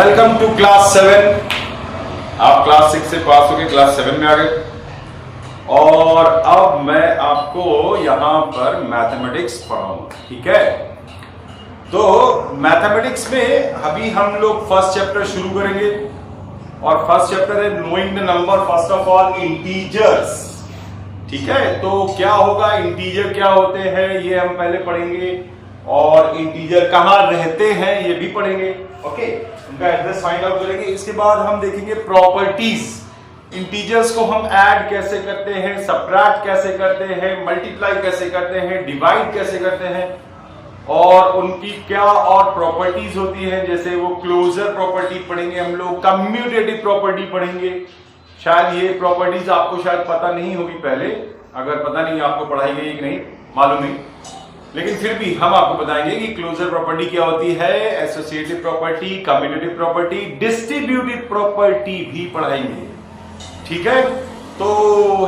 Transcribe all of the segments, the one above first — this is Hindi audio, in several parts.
Welcome to class 7। आप क्लास 6 से पास होके क्लास 7 में आ गए और अब मैं आपको यहां पर मैथमेटिक्स पढ़ाऊंगा। ठीक है, तो मैथमेटिक्स में अभी हम लोग फर्स्ट चैप्टर शुरू करेंगे और फर्स्ट चैप्टर है knowing the number first of all integers. ठीक है, तो क्या होगा, इंटीजर क्या होते हैं ये हम पहले पढ़ेंगे और इंटीजर कहां रहते हैं ये भी पढ़ेंगे। ओके, उनका एड्रेस फाइंड आउट करेंगे। इसके बाद हम देखेंगे प्रॉपर्टीज, इंटीजर्स को हम ऐड कैसे करते हैं, सबट्रैक्ट कैसे करते हैं, मल्टीप्लाई कैसे करते हैं, डिवाइड कैसे करते हैं और उनकी क्या और प्रॉपर्टीज होती है। जैसे वो क्लोजर प्रॉपर्टी पढ़ेंगे हम लोग, कम्यूटेटिव प्रॉपर्टी पढ़ेंगे। शायद ये प्रॉपर्टीज आपको शायद पता नहीं होगी पहले, अगर पता नहीं आपको पढ़ाई गई कि नहीं मालूम नहीं, लेकिन फिर भी हम आपको बताएंगे कि क्लोजर प्रॉपर्टी क्या होती है, associative property, commutative property, distributive property भी पढ़ाएंगे। ठीक है, तो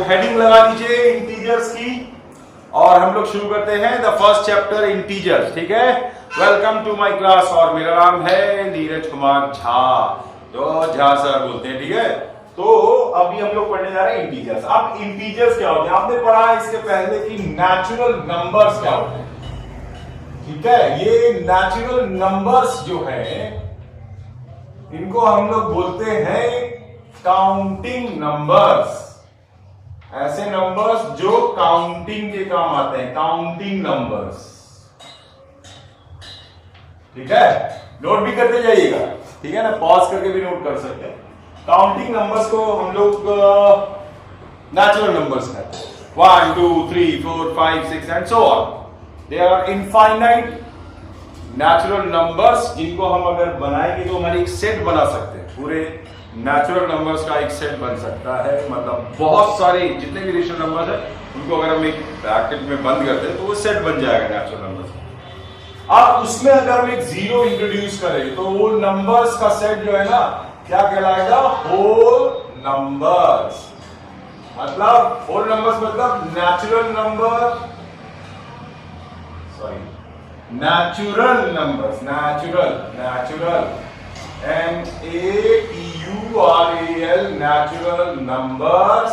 हेडिंग लगा दीजिए इंटीजर्स की और हम लोग शुरू करते हैं द फर्स्ट चैप्टर इंटीजर्स। ठीक है, वेलकम टू माय क्लास और मेरा नाम है नीरज कुमार झा, जो झा सर बोलते हैं। ठीक है, तो अभी हम लोग पढ़ने जा रहे हैं इंटीजर्स। अब इंटीजर्स क्या होते हैं, आपने पढ़ा है इसके पहले कि नेचुरल नंबर्स क्या होते हैं। ठीक है, ये नेचुरल नंबर्स जो है इनको हम लोग बोलते हैं काउंटिंग नंबर्स। ऐसे नंबर्स जो काउंटिंग के काम आते हैं, काउंटिंग नंबर्स। ठीक है, नोट भी करते जाइएगा। ठीक है ना, पॉज करके भी नोट कर सकते हैं। काउंटिंग नंबर्स को हम लोग नेचुरल नंबर्स कहते हैं। 1 2 3 4 5 6 and so on. They are infinite natural numbers, जिनको हम अगर बनाएंगे तो हमारे एक सेट बना सकते हैं। पूरे नेचुरल नंबर्स का एक सेट बन सकता है, मतलब बहुत सारे जितने भी रेशनल नंबर्स है उनको अगर हम एक ब्रैकेट में बंद करते हैं तो वो सेट बन जाएगा नेचुरल नंबर्स। अब उसमें अगर हम एक जीरो इंट्रोड्यूस करें तो वो नंबर्स का सेट जो है ना क्या कहलाएगा, होल नंबर्स। मतलब होल नंबर्स मतलब natural number, sorry natural numbers, natural NATURAL natural numbers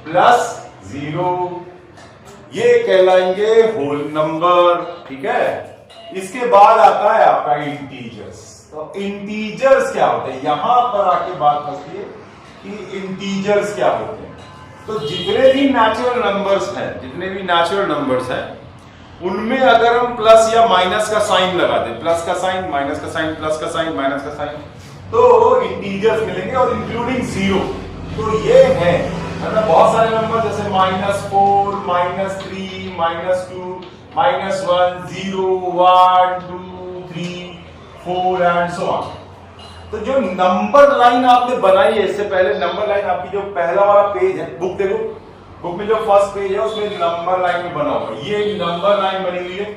plus zero, ये कहलाएंगे होल नंबर। ठीक है, इसके बाद आता है आपका इंटीजर्स। तो इंटीजर्स क्या होते हैं, यहां पर आके बात फंसती है कि इंटीजर्स क्या होते हैं। तो जितने भी नेचुरल नंबर्स हैं उनमें अगर हम प्लस या माइनस का साइन लगा दें, प्लस का साइन, माइनस का साइन, प्लस का साइन, माइनस का साइन, तो इंटीजर्स मिलेंगे और इंक्लूडिंग जीरो। तो ये है मतलब बहुत सारे नंबर जैसे -4, -3, -2, -1, 0, 1, 2, 3, 4 एंड सो ऑन। तो जो नंबर लाइन आपने बनाई है, इससे पहले नंबर लाइन आपकी जो पहला वाला पेज है, बुक देखो, बुक में जो फर्स्ट पेज है उसमें नंबर लाइन में बना हुआ है, ये नंबर लाइन बनी हुई है।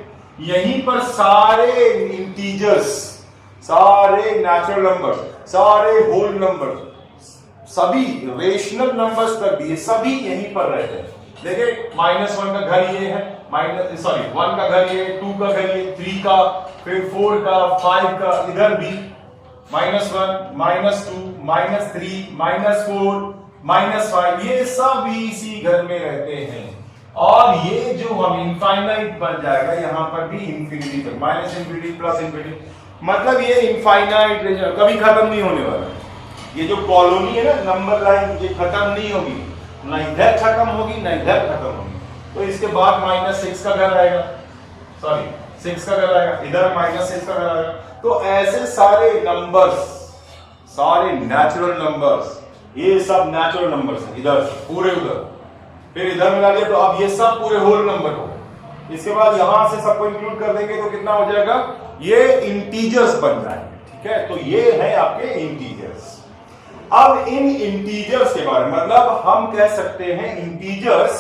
यहीं पर सारे इंटीजर्स, सारे नेचुरल नंबर्स, सारे होल नंबर्स, सभी रेशनल नंबर्स तक भी सभी यहीं पर रहते हैं। देखिए -1 का घर ये है, 1 का घर ये, 2 का घर ये, 3 का, फिर 4 का, 5 का, इधर भी -1, -2, -3, -4, -5, ये सब इसी घर में रहते हैं। और ये जो हम इनफाइनाइट बन जाएगा यहां पर भी इंफिनिटी तक, -इंफिनिटी प्लस इंफिनिटी, मतलब ये इनफाइनाइट कभी खत्म नहीं होने वाला। ये जो कॉलोनी है ना नंबर लाइन, ये खत्म नहीं होगी, ना इधर खत्म होगी ना इधर खत्म होगी। तो इसके बाद -6 का घर आएगा, सॉरी 6 का घर आएगा, इधर -6 का घर आएगा। तो ऐसे सारे नंबर्स, सारे नेचुरल नंबर्स, ये सब नेचुरल नंबर्स हैं, इधर से पूरे उधर, फिर इधर मिला लिया तो अब ये सब पूरे होल नंबर हो गए। इसके बाद यहां से सबको इंक्लूड कर देंगे तो कितना हो जाएगा, ये इंटीजर्स बन जाएंगे। ठीक है, तो ये है आपके इंटीजर्स। अब इन इंटीजर्स के बारे में मतलब हम कह सकते हैं इंटीजर्स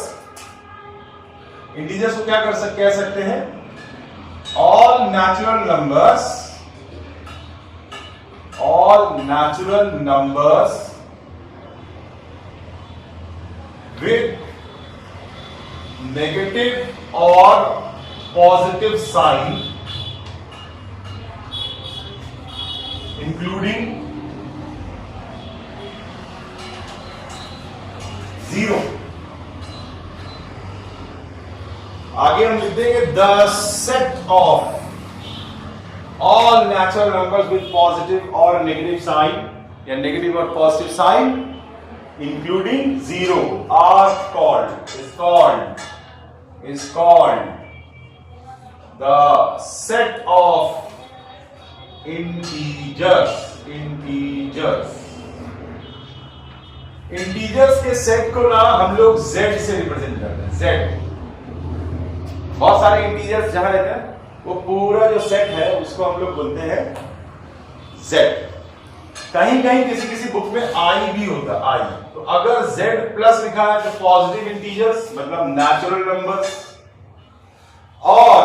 को क्या कह सकते हैं, all natural numbers with negative or positive sign including 0। आगे हम लिख देंगे the set of all natural numbers with positive और नेगेटिव साइन या नेगेटिव और positive sign including 0 are is called the set of integers के सेट को ना हम लोग z से रिप्रेजेंट करते हैं। z बहुत सारे इंटीजर्स जहां रहते हैं वो पूरा जो सेट है उसको हम लोग बोलते हैं z। कहीं कहीं किसी किसी बुक में i भी होता है i। तो अगर z प्लस लिखा है तो पॉजिटिव इंटीजर्स मतलब नेचुरल नंबर्स, और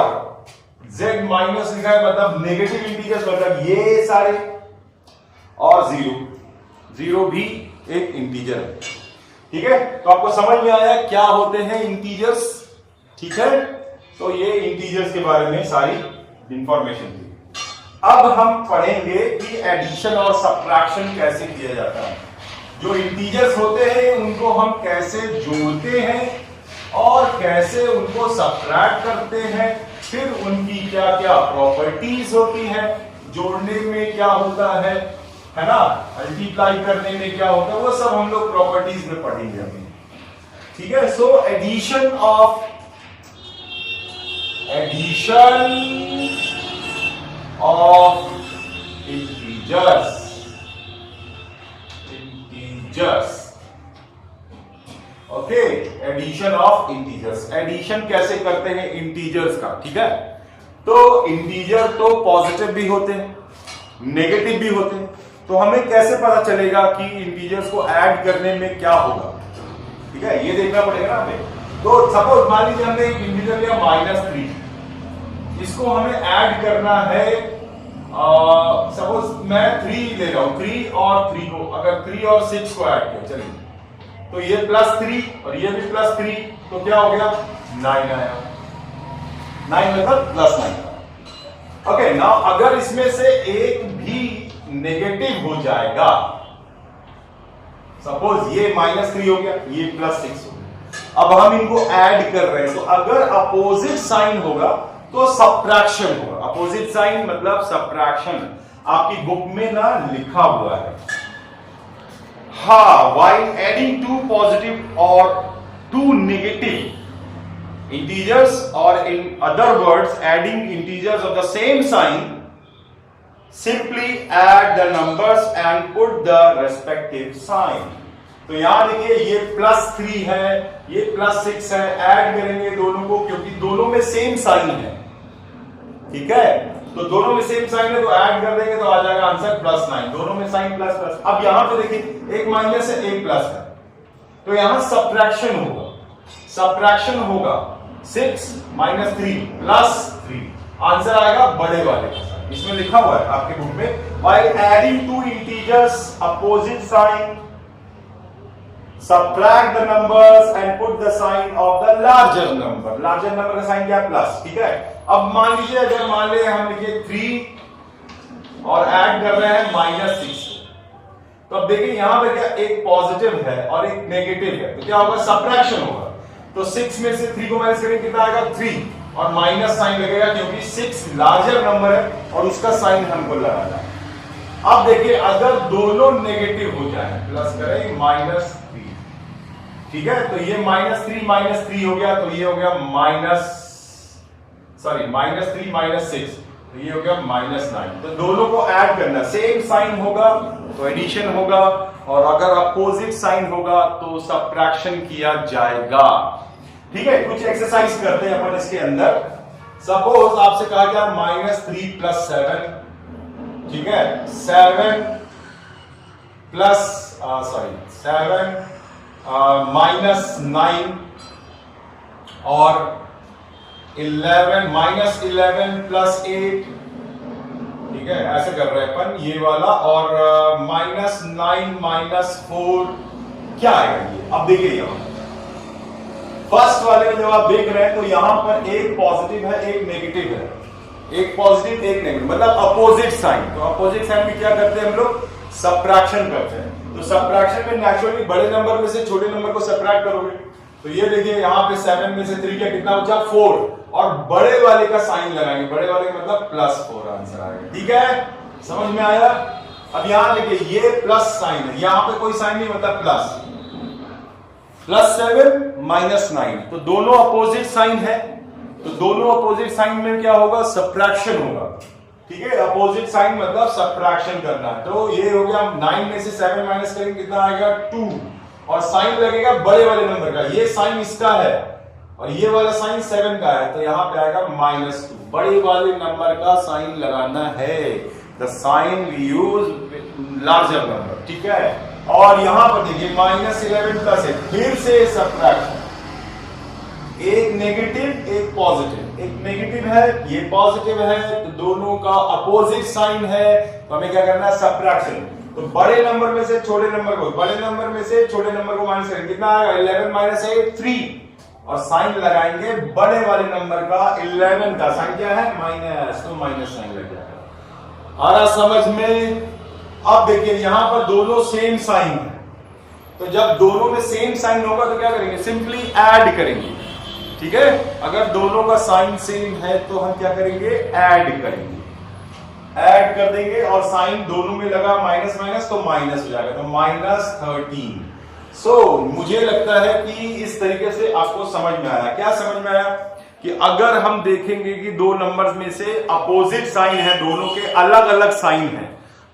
z माइनस लिखा है मतलब नेगेटिव इंटीजर्स मतलब ये सारे, और 0 भी एक इंटीजर है। ठीक है, तो आपको समझ में आया क्या होते हैं इंटीजर्स। ठीक है, तो ये इंटीजर्स के बारे में सारी इंफॉर्मेशन थी। अब हम पढ़ेंगे कि एडिशन और सब्ट्रैक्शन कैसे किया जाता है। जो इंटीजर्स होते हैं उनको हम कैसे जोड़ते हैं और कैसे उनको सब्ट्रैक्ट करते हैं, फिर उनकी क्या क्या प्रॉपर्टीज होती है, जोड़ने में क्या होता है ना, मल्टीप्लाई करने में क्या होता है, वो सब हम लोग प्रॉपर्टीज में पढ़ेंगे अभी। ठीक है, so addition of integers okay, addition of integers. Addition कैसे करते हैं इंटीजर्स का। ठीक है, तो इंटीजर तो पॉजिटिव भी होते हैं, नेगेटिव भी होते हैं, तो हमें कैसे पता चलेगा कि इंटीजर्स को ऐड करने में क्या होगा। ठीक है, ये देखना पड़ेगा ना हमें। तो सपोज मान लीजिए हमने एक इंटीजर लिया -3, इसको हमें ऐड करना है। सपोज मैं 3 ले रहा हूं, 3 और 3 को, अगर 3 और 6 को ऐड किया, चलिए तो ये +3 और ये भी +3, तो क्या हो गया 9 आया। 9 मतलब +9। ओके, नाउ अगर इसमें से एक भी नेगेटिव हो जाएगा, सपोज ये -3 हो गया, ये +6 हो गया, अब हम इनको ऐड कर रहे हैं, तो अगर अपोजिट साइन होगा तो सब्ट्रैक्शन होगा। अपोजिट साइन मतलब सब्ट्रैक्शन, आपकी बुक में ना लिखा हुआ है। हाँ, while adding two positive or two negative integers, or in other words adding integers of the same sign, simply add the numbers and put the respective sign। तो यहां देखिए ये +3 है, ये +6 है, ऐड करेंगे दोनों को क्योंकि दोनों में सेम साइन है। ठीक है, तो दोनों में सेम साइन है तो ऐड कर देंगे तो आ जाएगा आंसर +9। दोनों में साइन प्लस। अब यहां पे देखिए एक माइनस है एक प्लस है, तो यहां सब्ट्रैक्शन होगा। सब्ट्रैक्शन होगा 6 - 3 +3, आंसर आएगा बड़े वाले का। इसमें लिखा हुआ है आपके बुक में, while adding two integers opposite sign, subtract the numbers and put the sign of the larger number। larger number का साइन क्या है? प्लस। ठीक है, अब मान लीजिए अगर मान ले हम लिखे 3 और ऐड कर रहे हैं -6, तो अब देखिए यहां पे क्या एक पॉजिटिव है और एक नेगेटिव है, तो क्या होगा सब्ट्रैक्शन होगा। तो 6 में से 3 को माइनस करेंगे कितना आएगा 3 और माइनस साइन लगेगा क्योंकि 6 लार्जर नंबर है और उसका साइन हमको लगाना है। अब देखिए अगर दोनों नेगेटिव हो जाए, प्लस करें -3, ठीक है, तो ये -3 हो गया, तो ये हो गया -3 - 6, तो ये हो गया -9। तो दोनों को ऐड करना, सेम साइन होगा तो एडिशन होगा, और अगर अपोजिट साइन होगा तो सब्ट्रैक्शन किया जाएगा। ठीक है, कुछ एक्सरसाइज करते हैं अपन इसके अंदर। सपोज आपसे कहा गया -3 + 7, ठीक है, 7 -9 और 11 + 8, ठीक है, ऐसे कर रहे हैं अपन ये वाला, और -9 - 4 क्या आएगा ये। अब देखिए यहां फर्स्ट वाले में जब आप देख रहे हैं तो यहां पर एक पॉजिटिव है एक नेगेटिव है, एक पॉजिटिव एक नेगेटिव, मतलब अपोजिट साइन। तो अपोजिट साइन में क्या करते हैं हम लोग? सबट्रैक्शन करते हैं। तो सबट्रैक्शन में नेचुरली बड़े नंबर में से छोटे नंबर को सबट्रैक्ट करोगे। तो ये देखिए यहाँ पे 7 में से 3 का कितना बचा? 4, और बड़े वाले का साइन लगाएंगे, बड़े वाले का मतलब +4 आंसर आएगा। ठीक है, समझ में आया? अब यहां देखिए ये प्लस साइन है, यहां पे कोई साइन नहीं, मतलब प्लस। +7 -9, तो दोनों अपोजिट साइन है, तो दोनों अपोजिट साइन में क्या होगा? सबट्रैक्शन होगा। ठीक है, अपोजिट साइन मतलब सबट्रैक्शन करना। तो ये हो गया, 9 में से 7 माइनस करेंगे, कितना आएगा? 2, और साइन लगेगा बड़े वाले नंबर का। ये साइन इसका है और ये वाला साइन 7 का है, तो यहां पे आएगा -2। बड़े वाले नंबर का साइन लगाना है, the sign we use larger number. ठीक है, और यहां पर देखिए -11 प्लस है, फिर से सबट्रैक्शन, एक नेगेटिव एक पॉजिटिव, एक नेगेटिव है ये पॉजिटिव है, तो दोनों का अपोजिट साइन है, तो हमें क्या करना है? सबट्रैक्शन। तो बड़े नंबर में से छोटे नंबर को, बड़े नंबर में से छोटे नंबर को माइनस करेंगे, कितना आएगा? 11 - 8 3, और साइन लगाएंगे बड़े वाले नंबर का 11 का साइन क्या है? माइनस, तो माइनस साइन लग जाएगा। आ रहा समझ में? अब देखिए यहां पर दोनों सेम साइन है, तो जब दोनों में सेम साइन होगा तो क्या करेंगे? सिंपली ऐड करेंगे। ठीक है, अगर दोनों का साइन सेम है तो हम क्या करेंगे? ऐड करेंगे, ऐड कर देंगे, और साइन दोनों में लगा माइनस माइनस तो माइनस हो जाएगा, तो -13। सो मुझे लगता है कि इस तरीके से आपको समझ में आया। क्या समझ में आया? कि अगर हम देखेंगे कि दो नंबर्स में से अपोजिट साइन है, दोनों के अलग अलग साइन है,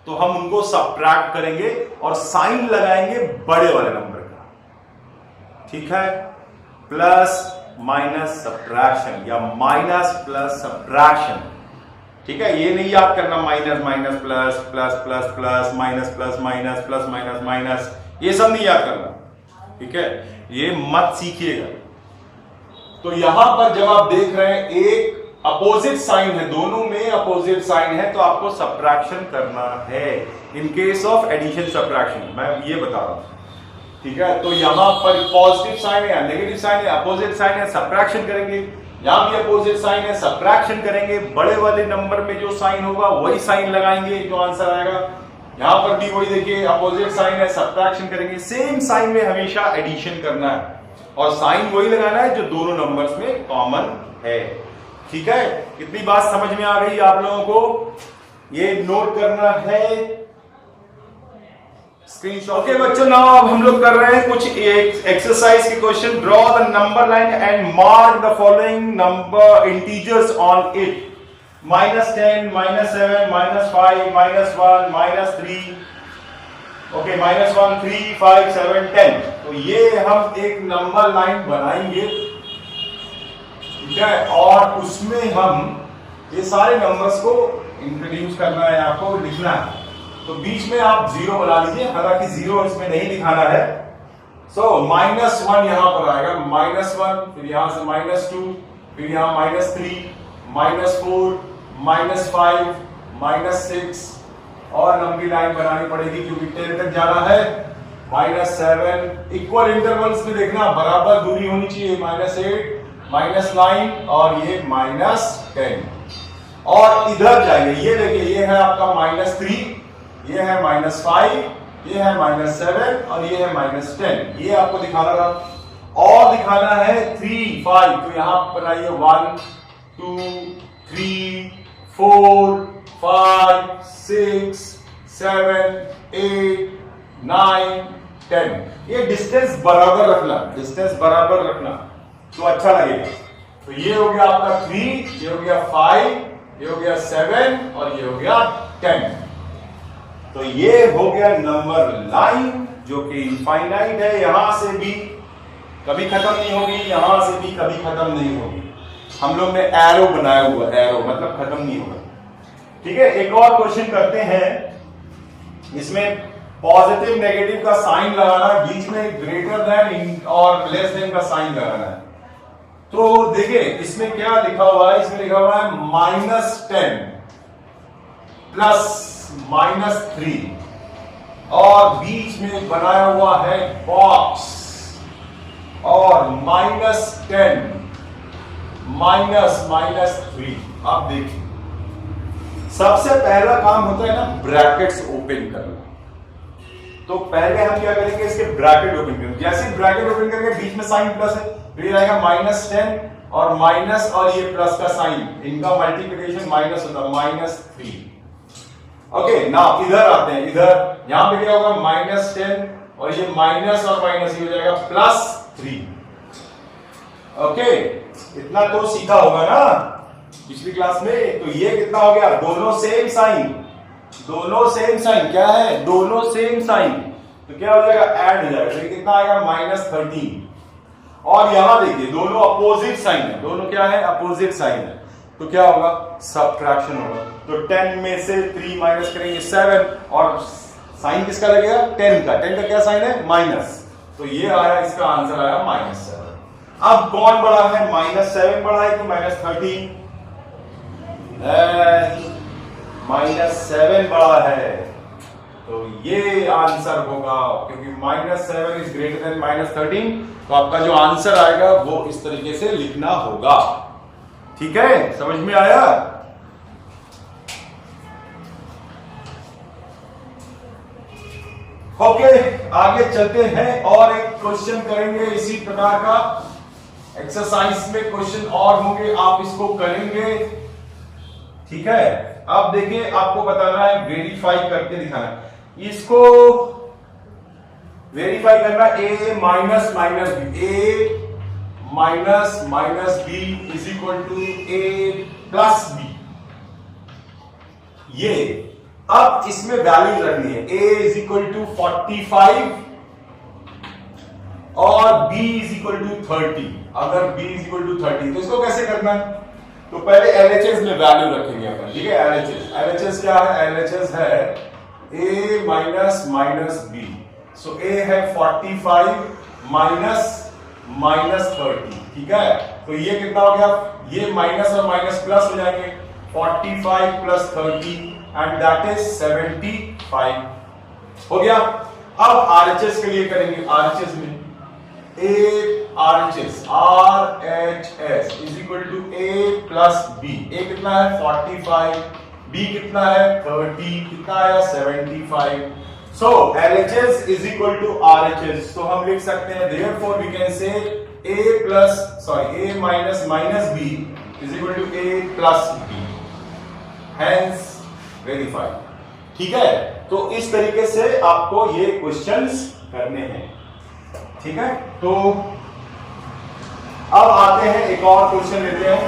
तो हम उनको सबट्रैक्ट करेंगे और साइन लगाएंगे बड़े वाले नंबर का। ठीक है, प्लस माइनस सबट्रैक्शन या माइनस प्लस सबट्रैक्शन। ठीक है, ये नहीं याद करना minus minus plus plus plus plus minus plus minus plus minus minus, ये सब नहीं याद करना। ठीक है, ये मत सीखिएगा। तो यहां पर जब आप देख रहे हैं एक अपोजिट साइन है, दोनों में अपोजिट साइन है, तो आपको सबट्रैक्शन करना है in case of addition subtraction, मैं ये बता रहा हूं। ठीक है, तो यहां पर पॉजिटिव साइन है या नेगेटिव साइन है, अपोजिट साइन है, सबट्रैक्शन करेंगे। यहां भी अपोजिट साइन है, सबट्रैक्शन करेंगे, बड़े वाले नंबर में जो साइन होगा वही साइन लगाएंगे, जो आंसर आएगा। यहां पर भी वही देखिए, अपोजिट साइन है, सबट्रैक्शन करेंगे, सेम साइन में हमेशा एडिशन करना है, और साइन वही लगाना है जो दोनों नंबर्स में कॉमन है। ठीक है, कितनी बात समझ में आ गई आप लोगों को? ये नोट करना है, स्क्रीनशॉट। ओके बच्चों, नाउ अब हम लोग कर रहे हैं कुछ एक्सरसाइज के question. Draw the number line and mark the following number integers on it: -10, -7, -5, -1, -3। Okay, -1, 3, 5, 7, 10। तो ये हम एक नंबर लाइन बनाएंगे। ठीक है, और उसमें हम ये सारे नंबर्स को इंट्रोड्यूस करना है, आपको लिखना है। तो बीच में आप 0 बना लीजिए, हालांकि 0 इसमें नहीं दिखाना है। सो -1 यहां पर आएगा, -1, फिर यहां से -2, फिर यहां -3, -4, -5, -6, और लंबी लाइन बनानी पड़ेगी क्योंकि 10 तक जाना है। -7, इक्वल इंटरवल्स में देखना, बराबर दूरी होनी चाहिए, -8, -9, और ये -10। और इधर जाएंगे, ये देखिए, ये है आपका -3, ये है -5, ये है -7, और ये है -10। ये आपको दिखाना था, और दिखाना है 3, 5, तो यहां बनाइए 1, 2, 3, 4, 5, 6, 7, 8, 9, 10। ये डिस्टेंस बराबर रखना, डिस्टेंस बराबर रखना तो अच्छा लगेगा। तो ये हो गया आपका 3, ये हो गया 5, ये हो गया 7, और ये हो गया 10। तो ये हो गया नंबर लाइन जो कि इनफाइनाइट है, यहां से भी कभी खत्म नहीं होगी, यहां से भी कभी खत्म नहीं होगी। हम लोग ने एरो बनाया हुआ, एरो मतलब खत्म नहीं होगा। ठीक है, एक और क्वेश्चन करते हैं। इसमें पॉजिटिव नेगेटिव का साइन लगाना है, बीच में ग्रेटर देन और लेस देन का साइन लगाना है। तो देखिए इसमें क्या लिखा हुआ है, इसमें लिखा हुआ है -10 प्लस -3, और बीच में बनाया हुआ है बॉक्स, और -10 -3। अब देखिए सबसे पहला काम होता है ना ब्रैकेट्स ओपन करना। तो पहले हम क्या करेंगे, इसके ब्रैकेट ओपन करेंगे। जैसे ब्रैकेट ओपन करेंगे बीच में साइन प्लस है, तो ये आएगा -10 और माइनस और ये प्लस का साइन, इनका मल्टीप्लिकेशन माइनस होता है -3। ओके नाउ इधर आते हैं, इधर यहां पे क्या होगा -10 और ये माइनस और माइनस ही हो जाएगा +3। ओके इतना तो सीखा होगा ना पिछली क्लास में। तो ये कितना हो गया, दोनों सेम साइन, दोनों सेम साइन क्या है, दोनों सेम साइन, तो क्या हो जाएगा ऐड हो जाएगा, तो कितना आएगा -13। और यहां देखिए दोनों अपोजिट साइन है, दोनों क्या है अपोजिट साइन है, तो क्या होगा सब्ट्रैक्शन होगा। तो 10 में से 3 माइनस करेंगे 7 और साइन किसका लगेगा 10 का, 10 का क्या साइन है माइनस, तो ये आया इसका आंसर आया -7। अब कौन बड़ा है, -7 बड़ा है कि -13, -7 बड़ा है, तो ये आंसर होगा क्योंकि -7 इज ग्रेटर देन -13, तो आपका जो आंसर आएगा वो इस तरीके से लिखना होगा। ठीक है, समझ में आया। ओके आगे चलते हैं और एक क्वेश्चन करेंगे इसी प्रकार का। एक्सरसाइज में क्वेश्चन और होंगे, आप इसको करेंगे। ठीक है, अब देखिए आपको बताना है, वेरीफाई करके दिखाना है। इसको वेरीफाई करना, a minus minus b, a minus minus b is equal to a plus b. ये अब इसमें वैल्यूज रखनी है, a इज इक्वल टू 45 और b इज इक्वल टू 30। अगर b इज इक्वल टू 30 तो इसको कैसे करना है, तो पहले LHS में वैल्यू रखेंगे अपन। ठीक है, LHS क्या है, LHS है a minus minus b, so a है 45 माइनस माइनस 30। ठीक है, तो ये कितना हो गया, ये माइनस और माइनस प्लस हो जाएंगे, 45 प्लस 30 एंड दैट इज 75 हो गया। अब RHS के लिए करेंगे, RHS में RHS is equal to a plus b. a कितना है 45, b कितना है 30, कितना आया 75। So LHS is equal to RHS, तो हम लिख सकते हैं therefore we can say a minus minus b is equal to a plus b, hence verify. ठीक है, तो इस तरीके से आपको ये क्वेश्चंस करने हैं। ठीक है, तो अब आते हैं एक और क्वेश्चन लेते हैं,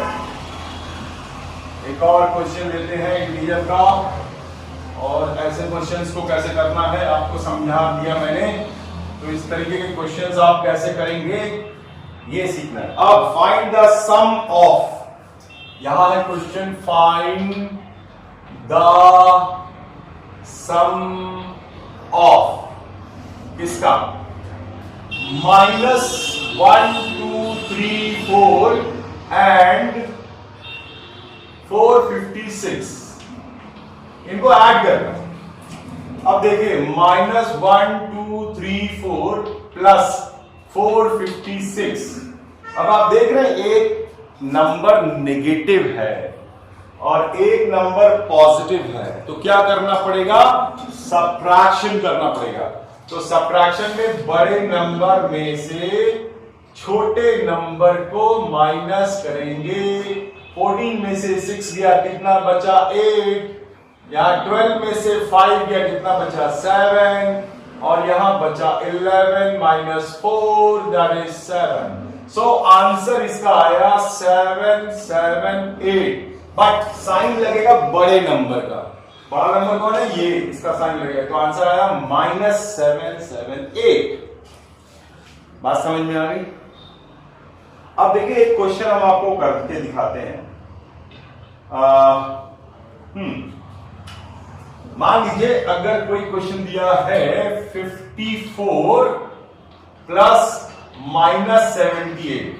एक और क्वेश्चन लेते हैं इंटीजर का, और ऐसे क्वेश्चंस को कैसे करना है आपको समझा दिया मैंने। तो इस तरीके के क्वेश्चंस आप कैसे करेंगे ये सीखना है। अब फाइंड द सम ऑफ, यहां है question, find the sum of किसका, -1 2 3 4 एंड 456, इनको ऐड करना। अब देखिए -1 2 3 4 प्लस 456, अब आप देख रहे हैं एक नंबर नेगेटिव है और एक नंबर पॉजिटिव है, तो क्या करना पड़ेगा, सब्ट्रैक्शन करना पड़ेगा। तो सब्ट्रैक्शन में बड़े नंबर में से छोटे नंबर को माइनस करेंगे। 14 में से 6 गया, कितना बचा 8, यहां 12 में से 5 गया, कितना बचा 7, और यहां बचा 11 minus 4 that is 7। So answer इसका आया 778, बट साइन लगेगा बड़े नंबर का। बड़ा नंबर कौन है, ये, इसका साइन लगेगा, तो आंसर आया -778। बात समझ में आ गई। अब देखिए एक क्वेश्चन हम आपको करके दिखाते हैं। मान लीजिए अगर कोई क्वेश्चन दिया है 54 प्लस -78,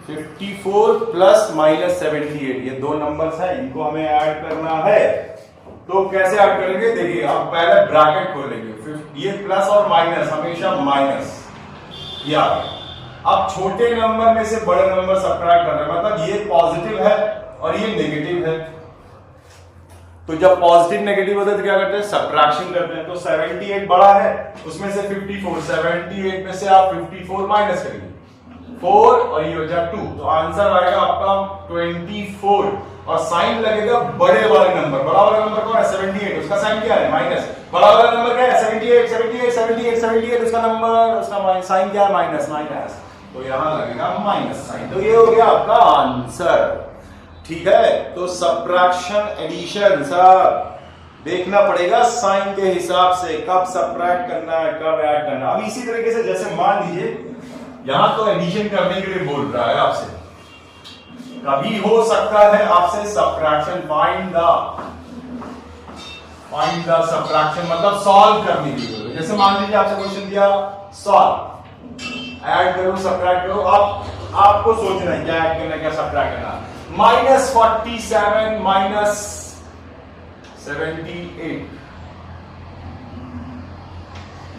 54 प्लस -78, ये दो नंबर्स हैं, इनको हमें ऐड करना है। तो कैसे ऐड करेंगे, देखिए आप पहले ब्रैकेट खोलेंगे, ये प्लस और माइनस हमेशा माइनस, ये आ गया। अब छोटे नंबर में से बड़े नंबर सब्ट्रैक्ट कर रहे हैं, मतलब ये पॉजिटिव है और ये नेगेटिव है, तो जब पॉजिटिव नेगेटिव होता है तो क्या करते हैं, सबट्रैक्शन करते हैं। तो 78 बड़ा है, उसमें से 54, 78 में से आप 54 माइनस करेंगे, 4 और ये हो जाए 2, तो आंसर आएगा आपका 24। और साइन लगेगा बड़े वाले नंबर, बड़ा वाला नंबर कौन है 78, उसका साइन क्या है माइनस, बड़ा वाला नंबर क्या है 78, 78, 78, 78, उसका नंबर, उसका साइन क्या है माइनस, माइनस, तो यहां लगेगा माइनस साइन। तो ये हो गया आपका आंसर, ठीक है। तो सबट्रैक्शन एडिशन सब देखना पड़ेगा साइन के हिसाब से, कब सबट्रैक्ट करना है, कब ऐड करना। अब इसी तरीके से जैसे मान लीजिए यहां तो एडिशन करने के लिए बोल रहा है आपसे, कभी हो सकता है आपसे सबट्रैक्शन फाइंड द सबट्रैक्शन मतलब सॉल्व करने के लिए। जैसे मान लीजिए आपसे क्वेश्चन दिया सॉल्व, ऐड करो सबट्रैक्ट करो, आपको सोचना है क्या ऐड करना क्या सबट्रैक्ट करना। -47 माइनस 78,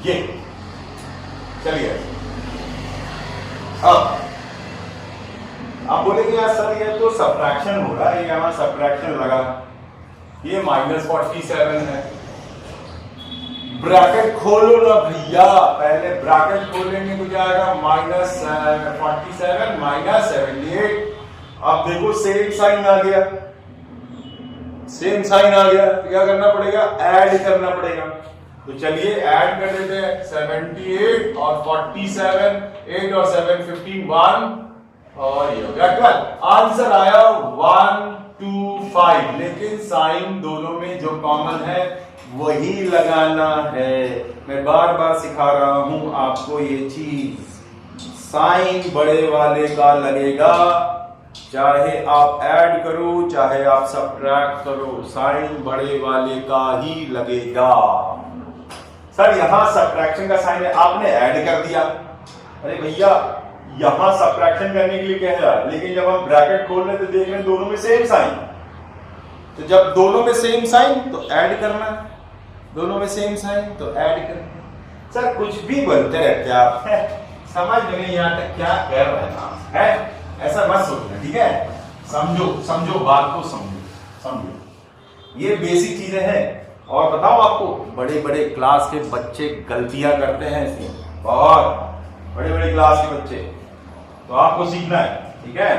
ये चलिए अब आप बोलेंगे यार सर ये तो सबट्रैक्शन हो रहा है, यहां सबट्रैक्शन लगा, ये -47 है, ब्रैकेट खोलो ना भैया, पहले ब्रैकेट खोलेंगे तो क्या आएगा -47 माइनस 78। अब देखो सेम साइन आ गया, सेम साइन आ गया, तो क्या करना पड़ेगा, ऐड करना पड़ेगा। तो चलिए ऐड कर देते हैं, 78 और 47, 8 और 7 15, 1 और ये हो गया 12। आंसर आया 125, लेकिन साइन दोनों में जो कॉमन है वही लगाना है। मैं बार बार सिखा रहा हूं आपको ये चीज, साइन बड़े वाले का लगेगा, चाहे आप ऐड करो चाहे आप सबट्रैक्ट करो, साइन बड़े वाले का ही लगेगा। सर यहां सबट्रैक्शन का साइन है, आपने ऐड कर दिया, अरे भैया यहां सबट्रैक्शन करने के लिए कह रहा है, लेकिन जब हम ब्रैकेट खोल रहे तो देख रहे हैं दोनों में सेम साइन, तो जब दोनों में सेम साइन तो ऐड करना, दोनों में सेम साइन तो ऐड करना। सर कुछ भी बोलते रहते आप, समझ में नहीं आता क्या कर रहे हैं, ऐसा मत सोचना, ठीक है। समझो बात को, समझो ये बेसिक चीजें हैं। और बताओ आपको, बड़े बड़े क्लास के बच्चे गलतियां करते हैं इसमें, बहुत बड़े बड़े क्लास के बच्चे, तो आपको सीखना है, ठीक है।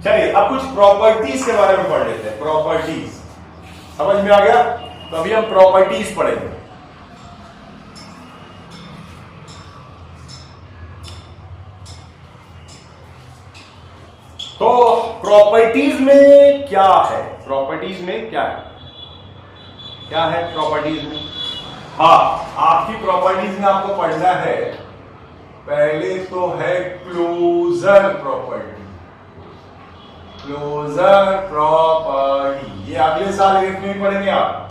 चलिए अब कुछ प्रॉपर्टीज के बारे में पढ़ लेते हैं। प्रॉपर्टीज समझ में आ गया, तो अभी हम प्रॉपर्टीज पढ़ेंगे। तो प्रॉपर्टीज में क्या है, प्रॉपर्टीज में क्या है, क्या है प्रॉपर्टीज में? हाँ, आपकी प्रॉपर्टीज में आपको पढ़ना है, पहले तो है क्लोजर प्रॉपर्टी, क्लोजर प्रॉपर्टी, ये अगले साल 8th में पढ़ेंगे आप।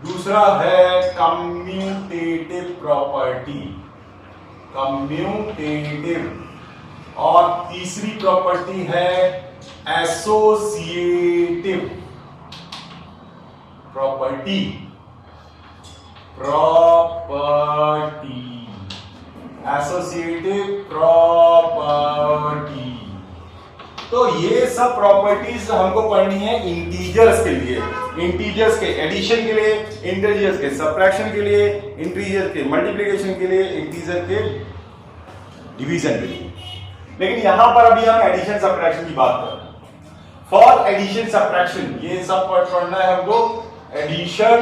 दूसरा है कम्यूटेटिव प्रॉपर्टी, कम्यूटेटिव, और तीसरी प्रॉपर्टी है एसोसिएटिव प्रॉपर्टी, एसोसिएटिव प्रॉपर्टी। तो ये सब प्रॉपर्टीज हमको पढ़नी है इंटीजर्स के लिए, इंटीजर्स के एडिशन के लिए, इंटीजर्स के सबट्रैक्शन के लिए, इंटीजर के मल्टीप्लिकेशन के लिए, इंटीजर के डिवीजन के लिए। लेकिन यहां पर अभी हम एडिशन सबट्रैक्शन की बात कर रहे हैं। फॉर एडिशन सबट्रैक्शन ये सब पढ़ना है हमको, addition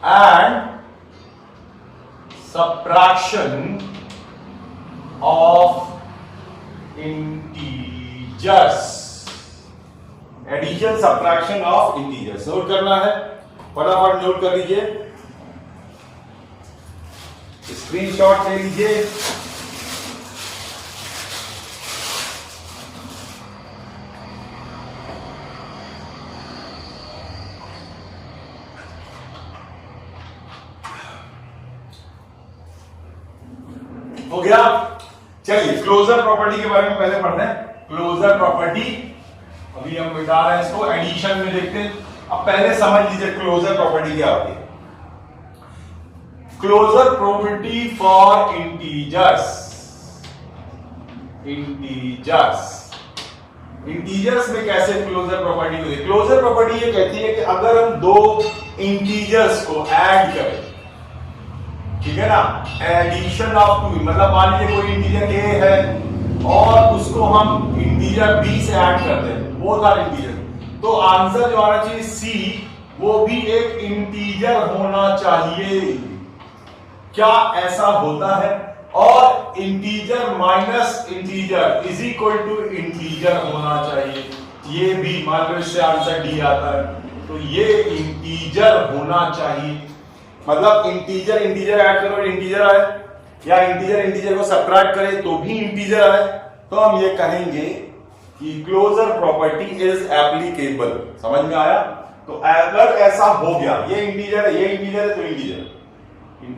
and subtraction of integers, addition subtraction of integers note करना है, फटाफट नोट कर लीजिए, स्क्रीनशॉट ले लीजिए। हो गया। चलिए क्लोजर प्रॉपर्टी के बारे में पहले पढ़ते हैं। क्लोजर प्रॉपर्टी अभी हम मिटा रहे हैं इसको, एडिशन में देखते हैं। अब पहले समझ लीजिए क्लोजर प्रॉपर्टी क्या होती है। Closure property for integers, integers integers में कैसे क्लोजर प्रॉपर्टी होती है? क्लोजर प्रॉपर्टी ये कहती है कि अगर हम दो इंटीजर्स को ऐड करें, ठीक है ना, एडिशन ऑफ टू, मतलब मान लीजिए कोई इंटीजर ए है और उसको हम इंटीजर बी से ऐड करते हैं, बोथ आर इंटीजर, तो आंसर जो आना चाहिए सी, वो भी एक इंटीजर होना चाहिए। क्या ऐसा होता है? और integer minus integer is equal to integer होना चाहिए। ये भी मान लो इससे आंसर डी आता है, तो ये इंटीजर होना चाहिए। मतलब इंटीजर इंटीजर ऐड करो इंटीजर आए, या इंटीजर इंटीजर को सब्ट्रैक्ट करे तो भी इंटीजर आए, तो हम ये कहेंगे कि क्लोजर प्रॉपर्टी इज एप्लीकेबल। समझ में आया? तो अगर ऐसा हो गया, ये इंटीजर है, ये इंटीजर है, तो इंटीजर,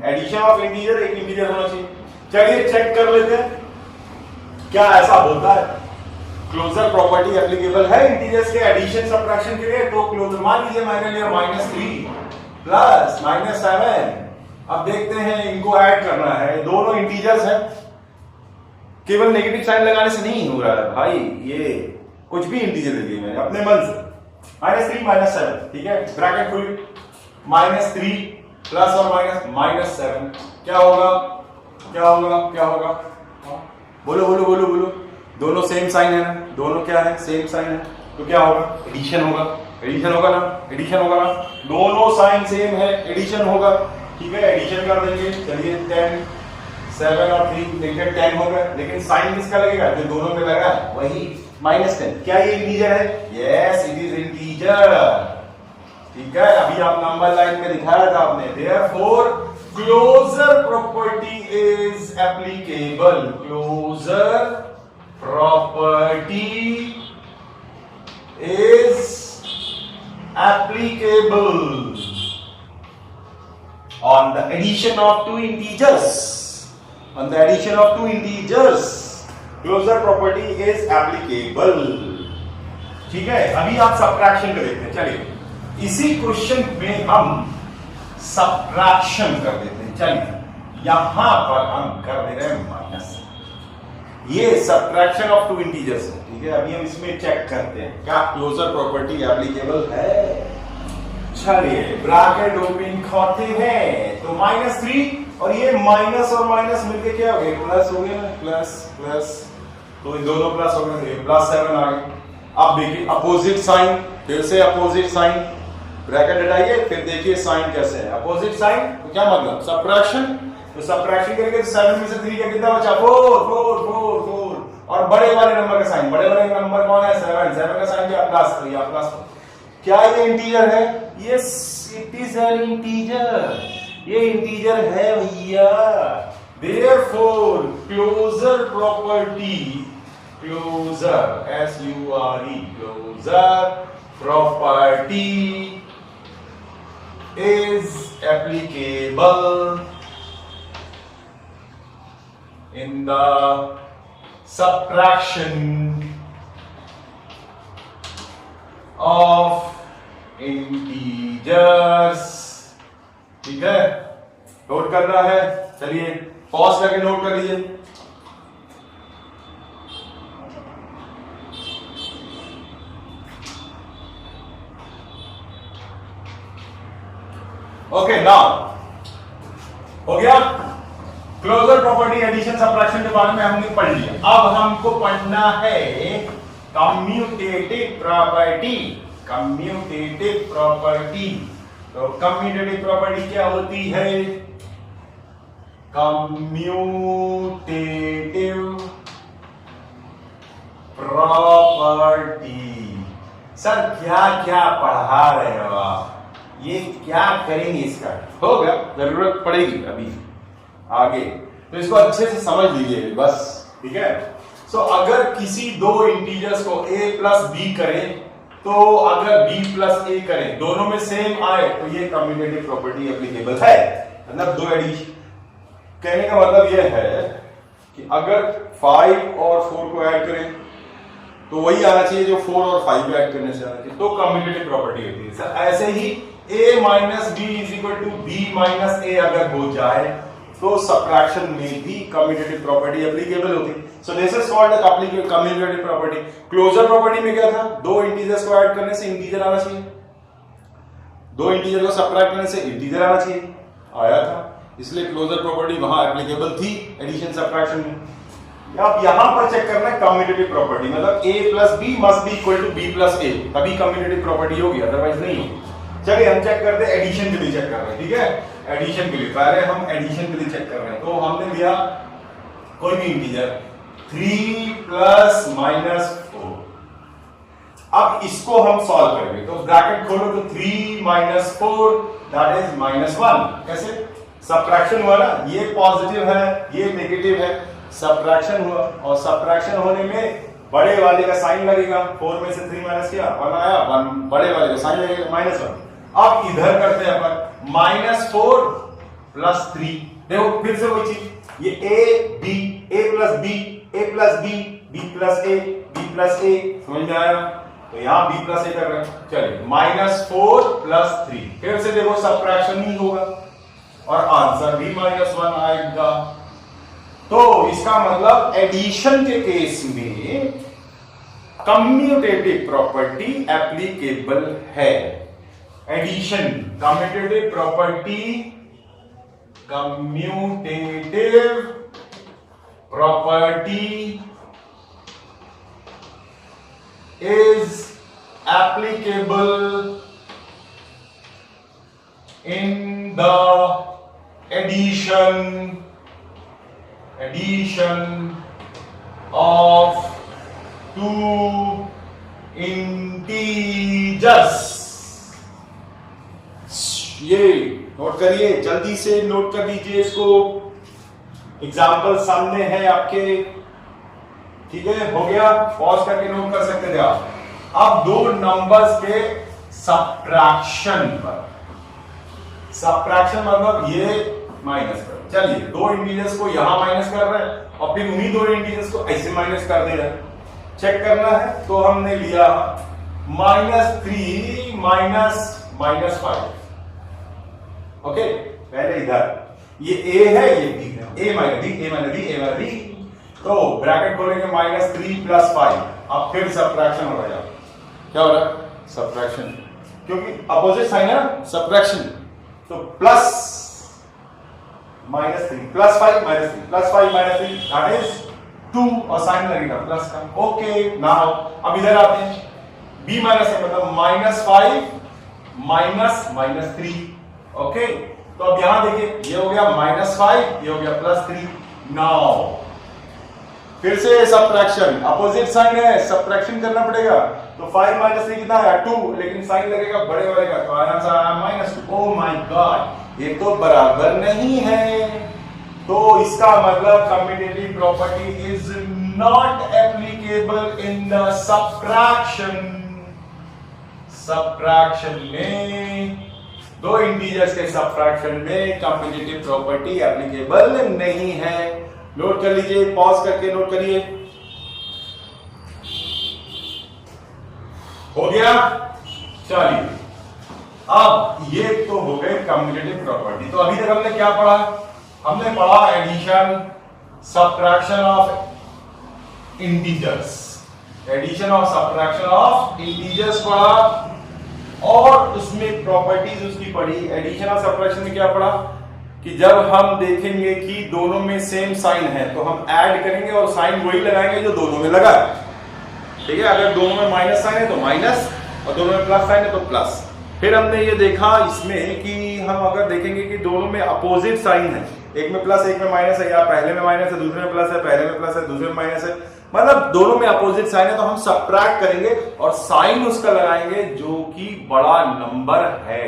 एडिशन ऑफ इंटीजर एक इंटीजर होना चाहिए। चलिए चेक कर लेते हैं क्या ऐसा होता है। क्लोजर प्रॉपर्टी एप्लीकेबल है इंटीजर्स के एडिशन सब्ट्रैक्शन के लिए। तो क्लोजर मान लीजिए मैंने लिया -3 प्लस -7। अब देखते हैं इनको ऐड करना है, दोनों इंटीजर्स हैं, केवल नेगेटिव साइन लगाने से नहीं हो रहा है भाई, ये कुछ भी इंटीजर ले लिया मैंने अपने मन से। -3 -7, ठीक है, ब्रैकेट खुली, -3 प्लस और माइनस -7, क्या होगा? क्या होगा? क्या होगा? बोलो बोलो बोलो बोलो। दोनों सेम साइन है ना, दोनों क्या है? सेम साइन है, तो क्या होगा? एडिशन होगा। एडिशन होगा ना, एडिशन होगा ना, दोनों साइन सेम है, एडिशन होगा, ठीक है, एडिशन कर देंगे। चलिए 10, 7 और 3 देखिए 10 हो गया, लेकिन साइन किसका लगेगा? जो दोनों में लगा है वही -10। क्या ये इंटीजर है? यस, इट इज इंटीजर, ठीक है। अभी आप नंबर लाइन में दिखाया था आपने। Therefore closure property is applicable. Closure property is applicable on the addition of two integers. On the addition of two integers, closure property is applicable. ठीक है, अभी आप सब्ट्रैक्शन कर देते हैं। चलिए इसी क्वेश्चन में हम सब्ट्रैक्शन कर देते हैं। चलिए यहां पर हम कर दे रहे हैं माइनस। ये सब्ट्रैक्शन ऑफ टू इंटीजर्स है, ठीक है। अभी हम इसमें चेक करते हैं क्या क्लोजर प्रॉपर्टी एप्लीकेबल है। चलिए ब्रैकेट ओपन करते हैं, तो -3 और ये माइनस और माइनस मिलके क्या हो गया? प्लस हो गया ना, प्लस प्लस, तो इन दोनों प्लस हो गए, +7 आ गए। अब देखिए अपोजिट साइन, फिर से अपोजिट साइन, ब्रैकेट हटाइए, फिर देखिए साइन कैसे है। अपोजिट साइन तो क्या मतलब? सब्ट्रैक्शन। तो सब्ट्रैक्शन करेंगे तो 7 में से 3 का कितना बचा? 4। और बड़े वाले नंबर का साइन, बड़े वाले नंबर कौन है? 7 का साइन क्या? प्लस, तो या प्लस। क्या ये इंटीजर है? Yes, it is an integer, ये इंटीजर है भैया। Therefore closure property, closure SURE, closure property is applicable in the subtraction of integers। ठीक है, नोट करना है। चलिए पॉज करके नोट कर लीजिए। ओके, नाउ हो गया क्लोजर प्रॉपर्टी एडिशन सब्ट्रैक्शन के बारे में हमने पढ़ लिया। अब हमको पढ़ना है कम्यूटेटिव प्रॉपर्टी। कम्यूटेटिव प्रॉपर्टी, तो कम्यूटेटिव प्रॉपर्टी क्या होती है? Commutative property. सर क्या क्या पढ़ा रहे हो आप? ये क्या करेंगे इसका? हो गया, जरूरत पड़ेगी अभी आगे, तो इसको अच्छे से समझ लीजिए बस, ठीक है। सो अगर किसी दो इंटीजर्स को a प्लस बी करें, तो अगर b प्लस a करें, दोनों में सेम आए, तो ये कम्यूटेटिव प्रॉपर्टी एप्लीकेबल है। मतलब दो एडिशन, कहने का मतलब यह है कि अगर 5 और 4 को ऐड करें तो वही आना चाहिए जो 4 और 5 ऐड करने से आना चाहिए, तो कम्यूटेटिव प्रॉपर्टी होती है। ऐसे ही a minus b is equal to b minus a अगर हो जाए तो सब्ट्रैक्शन में भी कम्यूटेटिव प्रॉपर्टी एप्लीकेबल होती है। So this is called commutative property. Closure property में क्या था, दो इंटीजर्स को ऐड करने से इंटीजर आना चाहिए, दो इंटीजर को सब्ट्रैक्ट करने से इंटीजर आना चाहिए, आया था, इसलिए क्लोजर प्रॉपर्टी वहां एप्लीकेबल थी एडिशन सब्ट्रैक्शन में। अब यहां पर चेक करना है कम्यूटेटिव प्रॉपर्टी, मतलब a plus b must be equal to b plus a, तभी कम्यूटेटिव प्रॉपर्टी होगी, अदरवाइज नहीं होगी। चलिए हम चेक करते हैं, एडिशन के लिए चेक कर रहे हैं, ठीक है, एडिशन के लिए पहले हम एडिशन के लिए चेक कर रहे हैं। तो हमने लिया कोई भी इंटीजर 3 प्लस माइनस 4, अब इसको हम सॉल्व करेंगे, तो ब्रैकेट खोलो तो 3 माइनस 4 दैट इज -1। कैसे, सब्ट्रैक्शन हुआ ना, ये पॉजिटिव है ये नेगेटिव है, सब्ट्रैक्शन हुआ, और सब्ट्रैक्शन होने में बड़े वाले का साइन लगेगा, 4 में से 3 माइनस किया 1 आया, 1 बड़े वाले का साइन लगेगा -1। अब इधर करते हैं अपन -4 प्लस 3, देखो फिर से वही चीज, ये a plus b b plus a b plus a, समझ में आया, तो यहां b प्लस a कर रहे हैं। चलिए -4 प्लस 3, फिर से देखो सब्ट्रैक्शन ही होगा और आंसर भी -1 आएगा। तो इसका मतलब एडिशन के केस में कम्यूटेटिव प्रॉपर्टी एप्लीकेबल है। Addition commutative property, commutative property is applicable in the addition of two integers। ये नोट करिए, जल्दी से नोट कर लीजिए इसको, एग्जाम्पल सामने है आपके, ठीक है, हो गया, पॉज करके नोट कर सकते थे आप। अब दो नंबर्स के सब्ट्रैक्शन पर, सब्ट्रैक्शन मतलब ये माइनस कर, चलिए दो इंटीजर्स को यहां माइनस कर रहे हैं और फिर उन्हीं दो इंटीजर्स को ऐसे माइनस कर दे रहे हैं, चेक करना है। तो हमने लिया -3 माइनस 5, ओके, पहले इधर ये a है ये b है, a माइनस b, तो ब्रैकेट खोलेंगे -3 प्लस 5, अब फिर सब्ट्रैक्शन हो रहा है, क्या हो रहा है, सब्ट्रैक्शन, क्योंकि अपोजिट साइन है ना, सब्ट्रैक्शन, तो plus -3 plus 5 -3 plus 5 -3 that is 2, और साइन लगेगा प्लस का, ओके। नाउ अब इधर आते हैं, b माइनस है मतलब -5 -3, ओके। तो अब यहां देखिए, ये हो गया -5, ये हो गया +3। नाउ फिर से सब्ट्रैक्शन, अपोजिट साइन है, सब्ट्रैक्शन करना पड़ेगा, तो 5 -3 कितना आया 2, लेकिन साइन लगेगा बड़े वाले का, तो आंसर आया -2। ओह माय गॉड, ये तो बराबर नहीं है, तो इसका मतलब commutative property is not applicable in the subtraction. Subtraction में, दो इंटीजर्स के सब्ट्रैक्शन में कम्यूटेटिव प्रॉपर्टी एप्लीकेबल नहीं है। नोट कर लीजिए, पॉज करके नोट करिए, हो गया। चलिए अब ये तो हो गए कम्यूटेटिव प्रॉपर्टी। तो अभी तक हमने क्या पढ़ा, हमने पढ़ा addition subtraction of integers, addition और सब्ट्रैक्शन ऑफ इंटीजर्स पढ़ा, और उसमें प्रॉपर्टीज उसकी पढ़ी। एडिशन और सब्ट्रैक्शन में क्या पढ़ा कि जब हम देखेंगे कि दोनों में सेम साइन है तो हम ऐड करेंगे और साइन वही लगाएंगे जो दोनों में लगा, ठीक है। अगर दोनों में माइनस साइन है तो माइनस, और दोनों में प्लस साइन है तो प्लस। फिर हमने ये देखा इसमें कि हम अगर देखेंगे कि दोनों में अपोजिट साइन है, एक में प्लस एक में माइनस है, या पहले में माइनस है दूसरे में प्लस है, पहले में प्लस है दूसरे में माइनस है, मतलब दोनों में अपोजिट साइन है, तो हम सब्ट्रैक्ट करेंगे और साइन उसका लगाएंगे जो कि बड़ा नंबर है।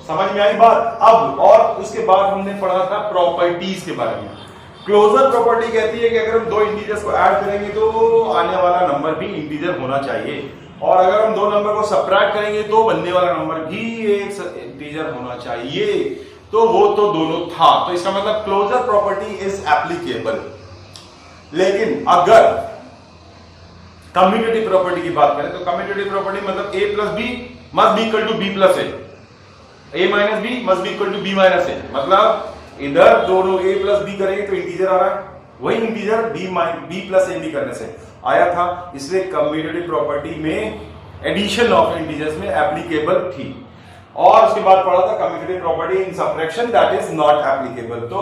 समझ में आई बात। अब और उसके बाद हमने पढ़ा था प्रॉपर्टीज के बारे में। क्लोजर प्रॉपर्टी कहती है कि अगर हम दो इंटीजर्स को ऐड करेंगे तो आने वाला नंबर भी इंटीजर होना चाहिए, और अगर हम दो नंबर को सब्ट्रैक्ट करेंगे तो बनने वाला नंबर भी एक इंटीजर होना चाहिए, तो वो तो दोनों था। तो इसका मतलब क्लोजर प्रॉपर्टी इज एप्लीकेबल। लेकिन अगर कम्यूटेटिव प्रॉपर्टी की बात करें तो कम्यूटेटिव प्रॉपर्टी मतलब a plus b must be equal to b plus a, a minus b must be equal to b minus a, मतलब इधर दोनों a प्लस बी करेंगे तो इंटीजर आ रहा है, वही integer b plus a b करने से आया था, इसलिए कम्यूटेटिव प्रॉपर्टी में एडिशन ऑफ इंटीजर्स में एप्लीकेबल थी। और उसके बाद पढ़ा था commutative property in subtraction that is not applicable, तो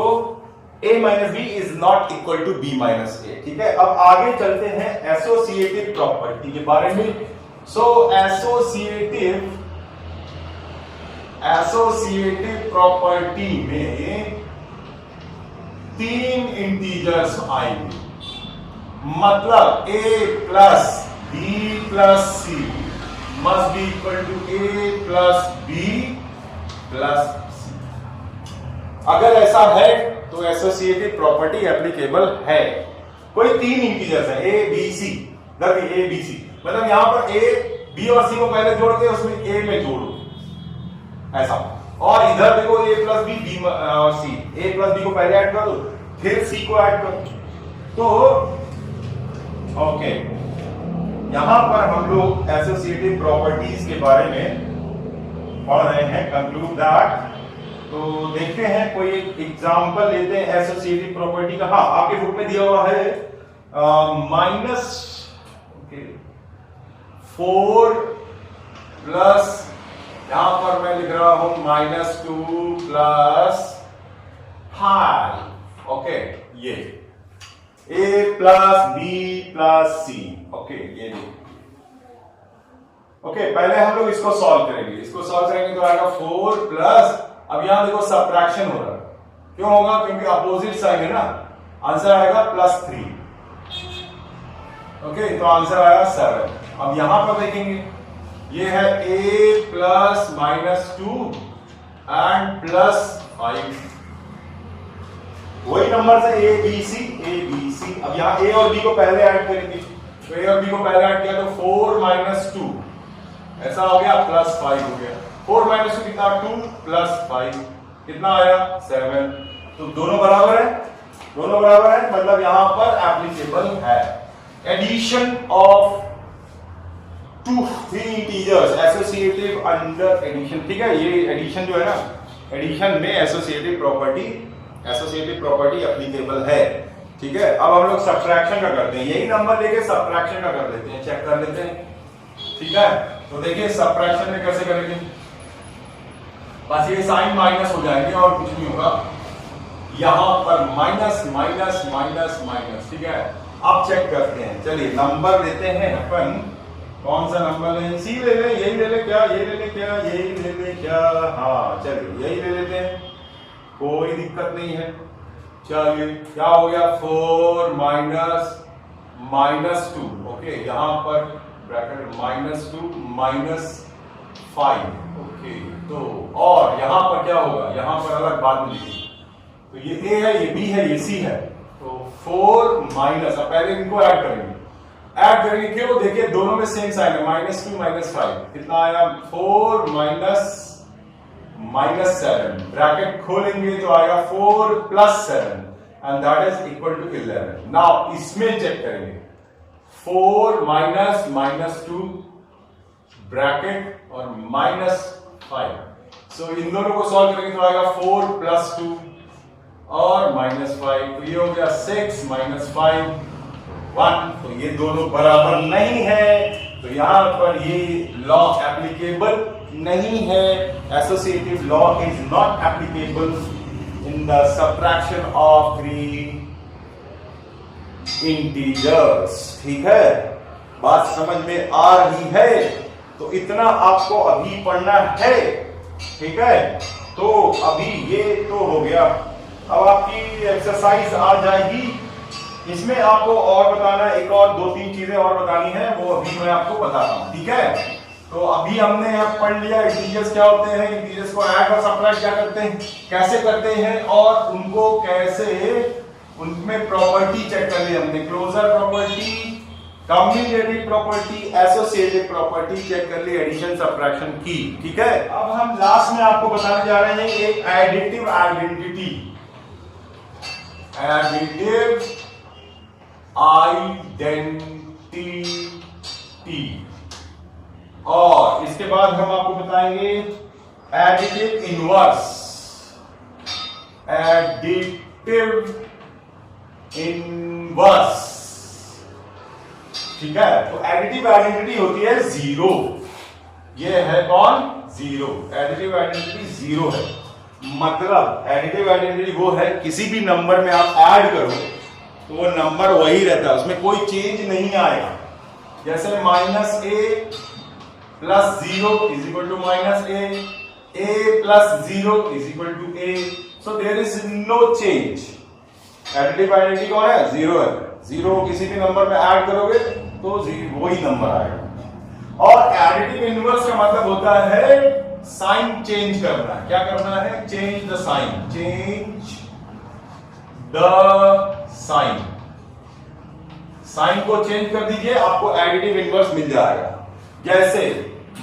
a minus b is not equal to b minus a. ठीक है, अब आगे चलते हैं एसोसिएटिव प्रॉपर्टी के बारे में। सो एसोसिएटिव प्रॉपर्टी में 3 इंटीजर्स आएंगे, मतलब a plus b plus c must be equal to a plus b plus c। अगर ऐसा है तो एसोसिएटिव प्रॉपर्टी एप्लीकेबल है। कोई 3 इंटीजर्स है a b c, देखिए a b c, मतलब यहां पर a b और c को पहले जोड़ के उसमें a में जोड़ो ऐसा, और इधर देखो a प्लस बी b और c, a प्लस b को पहले ऐड कर दो फिर c को ऐड करो, तो ओके यहां पर हम लोग एसोसिएटिव प्रॉपर्टीज के बारे में पढ़ रहे हैं, कंक्लूड दैट। तो देखते हैं कोई एक एग्जांपल लेते हैं एसोसिएटिव प्रॉपर्टी का। हाँ, आपके बुक में दिया हुआ है माइनस 4 प्लस, यहां पर मैं लिख रहा हूं -2 प्लस 5, ओके, ये a plus b plus c, okay ये ओके। पहले हम लोग इसको सॉल्व करेंगे, तो आएगा 4 प्लस, अब यहां देखो सबट्रैक्शन हो रहा है, क्यों होगा, क्योंकि अपोजिट साइन है ना, आंसर आएगा +3, ओके, तो आंसर आएगा 7। अब यहां पर देखेंगे ये है a प्लस -2 एंड प्लस 5, वही नंबर से a b c। अब यहाँ a और b को पहले ऐड करेंगे, तो a और b को पहले ऐड किया तो 4 - 2 ऐसा हो गया +5 हो गया, 4 - 2 कितना, 2 प्लस 5 कितना आया 7। तो दोनों बराबर है, मतलब यहां पर एप्लीकेबल है। Addition of 2-3 integers associative under addition, ठीक है, ये एडिशन जो है ना, एडिशन में एसोसिएटिव प्रॉपर्टी एप्लीकेबल है। ठीक है, अब हम लोग सब्ट्रैक्शन का करते हैं, यही नंबर लेके सब्ट्रैक्शन का कर लेते हैं, चेक कर लेते हैं। ठीक है, तो देखिए सब्ट्रैक्शन में कैसे करेंगे, बस ये साइन माइनस हो जाएंगे और कुछ नहीं होगा, यहां पर माइनस माइनस माइनस माइनस। ठीक है, अब चेक करते हैं, चलिए नंबर लेते हैं अपन, कौन सा नंबर लें, सी ले लें, यही ले लें क्या, यही ले लें क्या, यही ले लें क्या, हाँ चलिए यही ले लेते हैं, कोई दिक्कत नहीं है। चलिए क्या हो गया, 4 माइनस 2, ओके, यहां पर ब्रैकेट -2 -5, ओके, तो और यहां पर क्या होगा, यहां पर अलग बात नहीं लिखी, तो ये a है, ये b है, ये c है, तो 4 माइनस, अब पहले इनको ऐड करेंगे क्यों, देखिए दोनों में सेम साइन है, -2 -5 कितना आया, 4 -7, ब्रैकेट खोलेंगे तो आएगा 4 + 7 and that is equal to 11। Now इसमें चेक करेंगे, 4 -2 ब्रैकेट और -5, सो इन दोनों को सॉल्व करेंगे तो आएगा 4 + 2 और -5, तो ये हो गया 6 - 5 1, तो ये दोनों बराबर नहीं है, तो यहां पर ये लॉ एप्लीकेबल नहीं है, associative law is not applicable in the subtraction of 3 integers. ठीक है, बात समझ में आ रही है, तो इतना आपको अभी पढ़ना है। ठीक है, तो अभी ये तो हो गया, अब आपकी एक्सरसाइज आ जाएगी, इसमें आपको और बताना, एक और 2-3 चीजें और बतानी है, वो अभी मैं आपको बताता हूं। ठीक है, तो अभी हमने अब पढ़ लिया इंटीजर्स क्या होते हैं, इंटीजर्स को ऐड और सबट्रैक्ट क्या करते हैं, कैसे करते हैं, और उनको कैसे, उनमें प्रॉपर्टी चेक कर ली हमने, closure property, commutative property, associative property check कर ली, एडिशन सब्ट्रैक्शन की। ठीक है, अब हम लास्ट में आपको बताने जा रहे हैं एक एडिटिव आइडेंटिटी, और इसके बाद हम आपको बताएंगे एडिटिव इनवर्स। Additive inverse. ठीक है, तो एडिटिव आइडेंटिटी होती है जीरो। ये है कौन? जीरो। एडिटिव आइडेंटिटी जीरो है। मतलब एडिटिव आइडेंटिटी वो है किसी भी नंबर में आप ऐड करो तो वो नंबर वही रहता है, उसमें कोई चेंज नहीं आएगा। जैसे minus a plus zero is equal to minus a plus zero is equal to a, so there is no change. Additive identity कौन है? जीरो है। जीरो किसी भी नंबर में ऐड करोगे तो वही नंबर आएगा। और एडिटिव इनवर्स का मतलब होता है साइन चेंज करना। क्या करना है? Change the sign. Change the sign. Sign को चेंज कर दीजिए, आपको एडिटिव इनवर्स मिल जाएगा। जैसे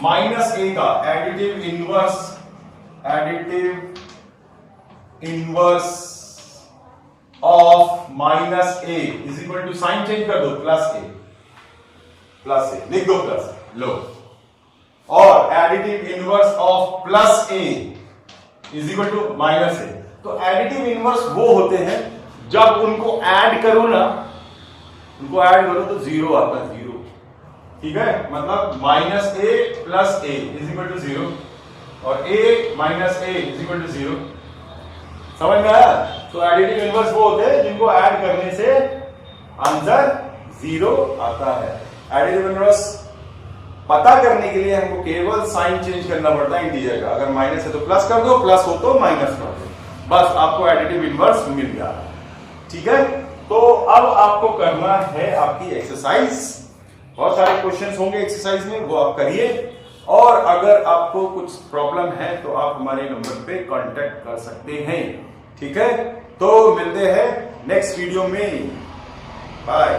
माइनस ए का additive inverse of minus a is equal to, sign change कर दो, प्लस ए लिख दो, प्लस लो। और additive inverse of plus a is equal to minus a. तो एडिटिव इनवर्स वो होते हैं जब उनको ऐड करो ना, उनको ऐड करो तो जीरो आता है, जीरो। ठीक है, मतलब minus a plus a is equal to zero और a minus a is equal to zero. समझ में आया? तो एडिटिव इनवर्स वो होते हैं जिनको ऐड करने से आंसर जीरो आता है। एडिटिव इनवर्स पता करने के लिए हमको केवल साइन चेंज करना पड़ता है इंटीजर का। अगर माइनस है तो प्लस कर दो, प्लस हो तो माइनस कर दो, बस आपको एडिटिव इनवर्स मिल गया। ठीक है, तो अब आपको करना है आपकी एक्सरसाइज। बहुत सारे क्वेश्चंस होंगे एक्सरसाइज में, वो आप करिए। और अगर आपको कुछ प्रॉब्लम है तो आप हमारे नंबर पे कांटेक्ट कर सकते हैं। ठीक है, तो मिलते हैं नेक्स्ट वीडियो में। बाय।